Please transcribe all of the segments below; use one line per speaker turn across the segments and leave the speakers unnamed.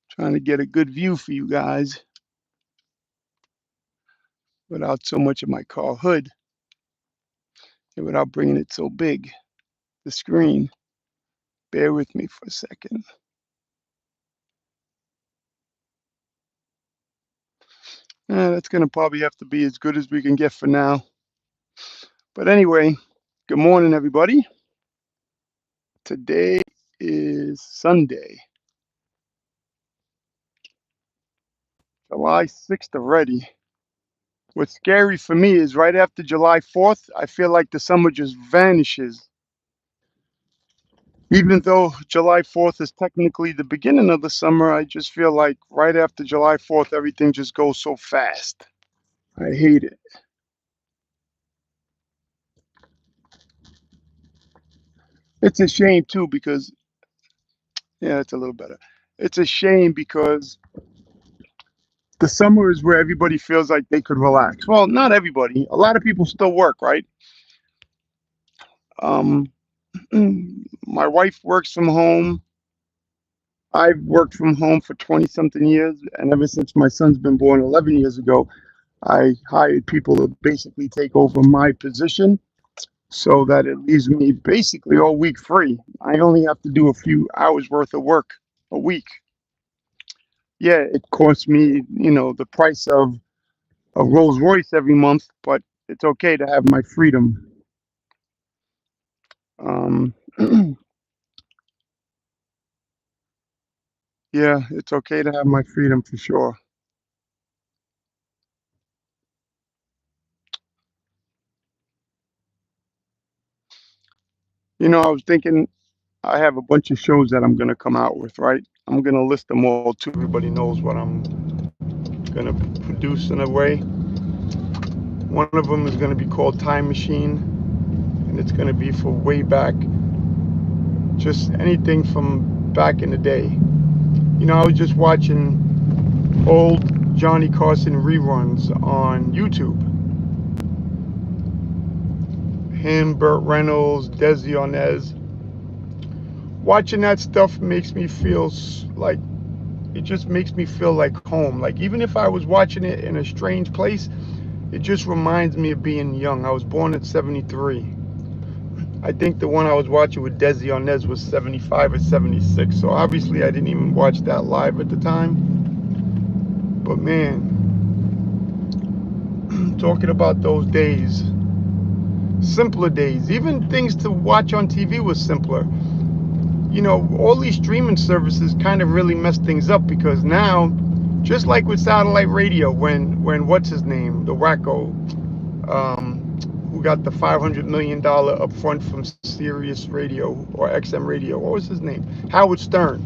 Trying to get a good view for you guys without so much of my car hood and without bringing it so big, the screen. Bear with me for a second. That's going to probably have to be as good as we can get for now. But anyway, good morning, everybody. Today is Sunday, July 6th already. What's scary for me is right after July 4th, I feel like the summer just vanishes. Even though July 4th is technically the beginning of the summer, I just feel like right after July 4th, everything just goes so fast. I hate it. It's a shame too because, yeah, it's a little better. It's a shame because the summer is where everybody feels like they could relax. Well, not everybody. A lot of people still work, right? Um, my wife works from home. I've worked from home for 20 something years, and ever since my son's been born 11 years ago, I hired people to basically take over my position so that it leaves me basically all week free. I only have to do a few hours worth of work a week. Yeah, it costs me, the price of a Rolls Royce every month, but it's okay to have my freedom. Um, yeah, it's okay to have my freedom for sure. I was thinking I have a bunch of shows that I'm going to come out with, right? I'm going to list them all too. Everybody knows what I'm going to produce in a way. One of them is going to be called Time Machine, and it's going to be for way back, just anything from back in the day. I was just watching old Johnny Carson reruns on YouTube. Him, Burt Reynolds, Desi Arnaz. Watching that stuff makes me feel like it just makes me feel like home. Like even if I was watching it in a strange place, it just reminds me of being young. I was born at 73. I think the one I was watching with Desi Arnaz was 75 or 76. So obviously I didn't even watch that live at the time. But man, talking about those days, simpler days, even things to watch on TV was simpler. All these streaming services kind of really messed things up because now, just like with satellite radio, when what's his name, the wacko, who got the $500 million upfront from Sirius Radio or XM Radio, what was his name? Howard Stern.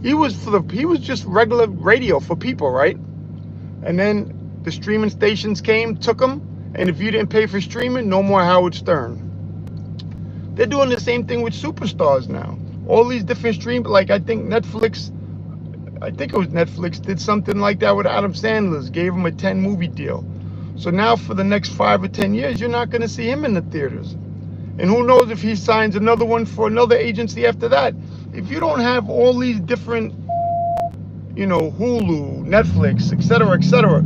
He was just regular radio for people, right? And then the streaming stations came, took him, and if you didn't pay for streaming, no more Howard Stern. They're doing the same thing with superstars now. All these different streams, like I think it was Netflix, did something like that with Adam Sandler's, gave him a 10 movie deal. So now for the next 5 or 10 years, you're not going to see him in the theaters. And who knows if he signs another one for another agency after that. If you don't have all these different, Hulu, Netflix, etc.,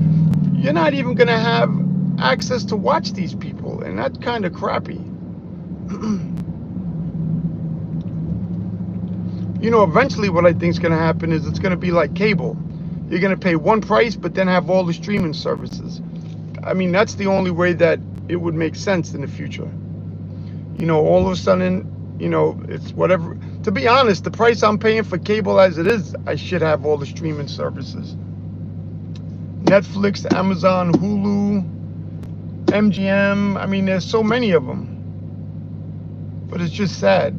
you're not even going to have access to watch these people. And that's kind of crappy. Eventually what I think is going to happen is it's going to be like cable. You're going to pay one price, but then have all the streaming services. I mean, that's the only way that it would make sense in the future. All of a sudden, it's whatever. To be honest, the price I'm paying for cable as it is, I should have all the streaming services. Netflix, Amazon, Hulu, MGM. I mean, there's so many of them. But it's just sad.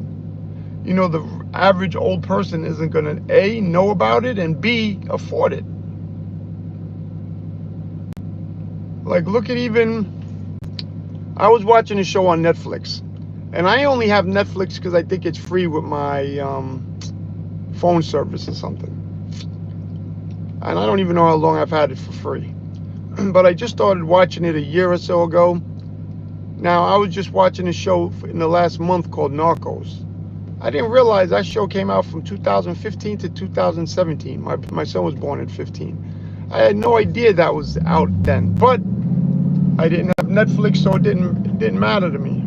The average old person isn't going to A, know about it, and B, afford it. Like, look at I was watching a show on Netflix, and I only have Netflix because I think it's free with my phone service or something. And I don't even know how long I've had it for free. But I just started watching it a year or so ago. Now, I was just watching a show in the last month called Narcos. I didn't realize that show came out from 2015 to 2017. My son was born in 15. I had no idea that was out then, but I didn't have Netflix, so it didn't matter to me.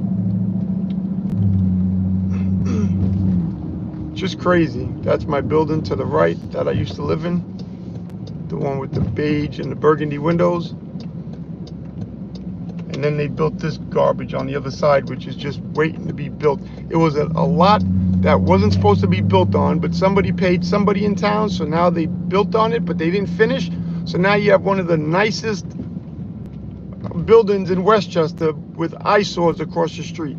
Just crazy. That's my building to the right that I used to live in, the one with the beige and the burgundy windows. And then they built this garbage on the other side, which is just waiting to be built. It was a lot that wasn't supposed to be built on, but somebody paid somebody in town, so now they built on it, but they didn't finish. So now you have one of the nicest buildings in Westchester with eyesores across the street.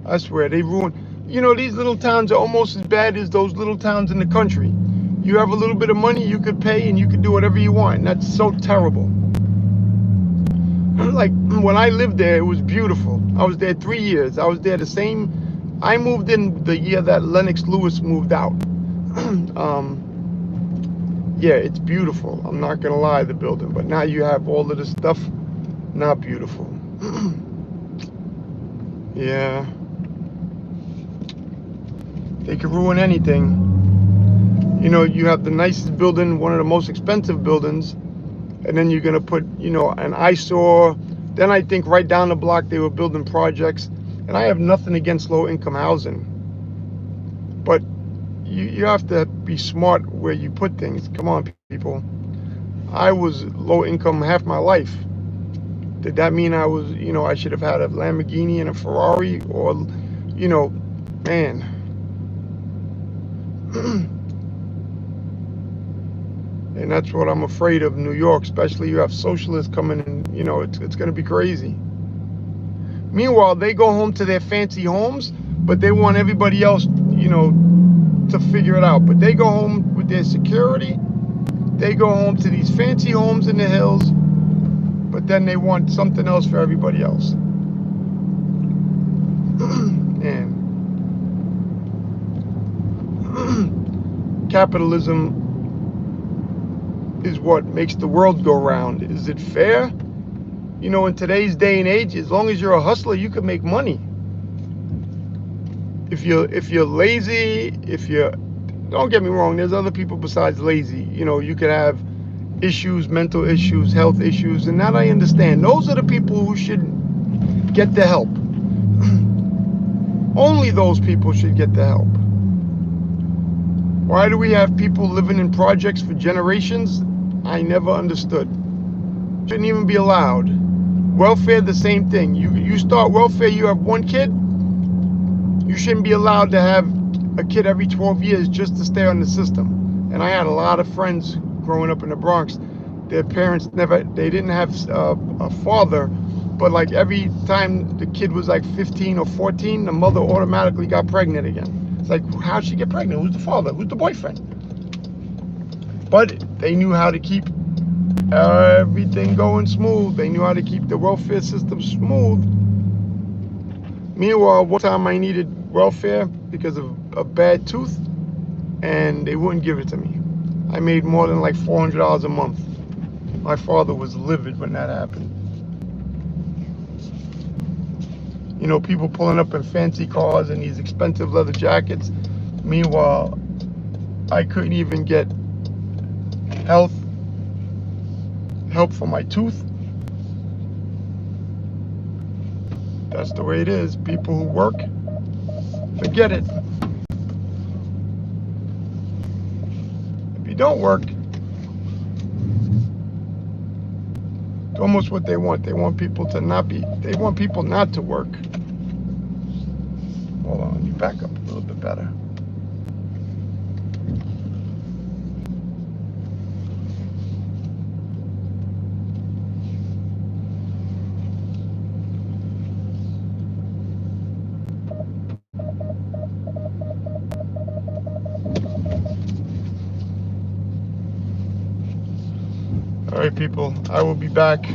I swear, they ruined. You know, these little towns are almost as bad as those little towns in the country. You have a little bit of money, you could pay, and you could do whatever you want, and that's so terrible. Like, when I lived there, it was beautiful. I was there 3 years. I was there I moved in the year that Lennox Lewis moved out. Yeah, it's beautiful. I'm not gonna lie, the building. But now you have all of this stuff, not beautiful. Yeah. They can ruin anything. You know, you have the nicest building, one of the most expensive buildings, and then you're gonna put, you know, an eyesore. Then I think right down the block they were building projects. And I have nothing against low-income housing, but you have to be smart where you put things. Come on, people. I was low-income half my life. Did that mean I was, you know, I should have had a Lamborghini and a Ferrari, or, you know, man. And that's what I'm afraid of, New York, especially. You have socialists coming in, you know, it's going to be crazy. Meanwhile, they go home to their fancy homes, but they want everybody else, you know, to figure it out. But they go home with their security. They go home to these fancy homes in the hills, but then they want something else for everybody else. And capitalism is what makes the world go round. Is it fair? You know, in today's day and age, as long as you're a hustler, you can make money. If you're lazy, don't get me wrong, there's other people besides lazy. You know, you could have issues, mental issues, health issues, and that I understand. Those are the people who should get the help. Only those people should get the help. Why do we have people living in projects for generations? I never understood. Shouldn't even be allowed. Welfare, the same thing. You start welfare, you have one kid, you shouldn't be allowed to have a kid every 12 years just to stay on the system. And I had a lot of friends growing up in the Bronx. Their parents they didn't have a father, but like every time the kid was like 15 or 14, the mother automatically got pregnant again. It's like, how'd she get pregnant? Who's the father? Who's the boyfriend? But they knew how to keep everything going smooth. They knew how to keep the welfare system smooth. Meanwhile, one time I needed welfare because of a bad tooth, and they wouldn't give it to me. I made more than like $400 a month. My father was livid when that happened. You know, people pulling up in fancy cars and these expensive leather jackets. Meanwhile, I couldn't even get help for my tooth. That's the way it is. People who work, forget it. If you don't work, it's almost what they want. They want people to not to work. Hold on, let me back up a little bit better. All right, people, I will be back.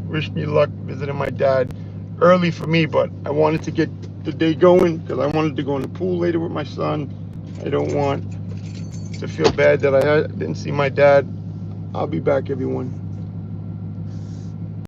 Wish me luck visiting my dad. Early for me, but I wanted to get the day going because I wanted to go in the pool later with my son. I don't want to feel bad that I didn't see my dad. I'll be back, everyone.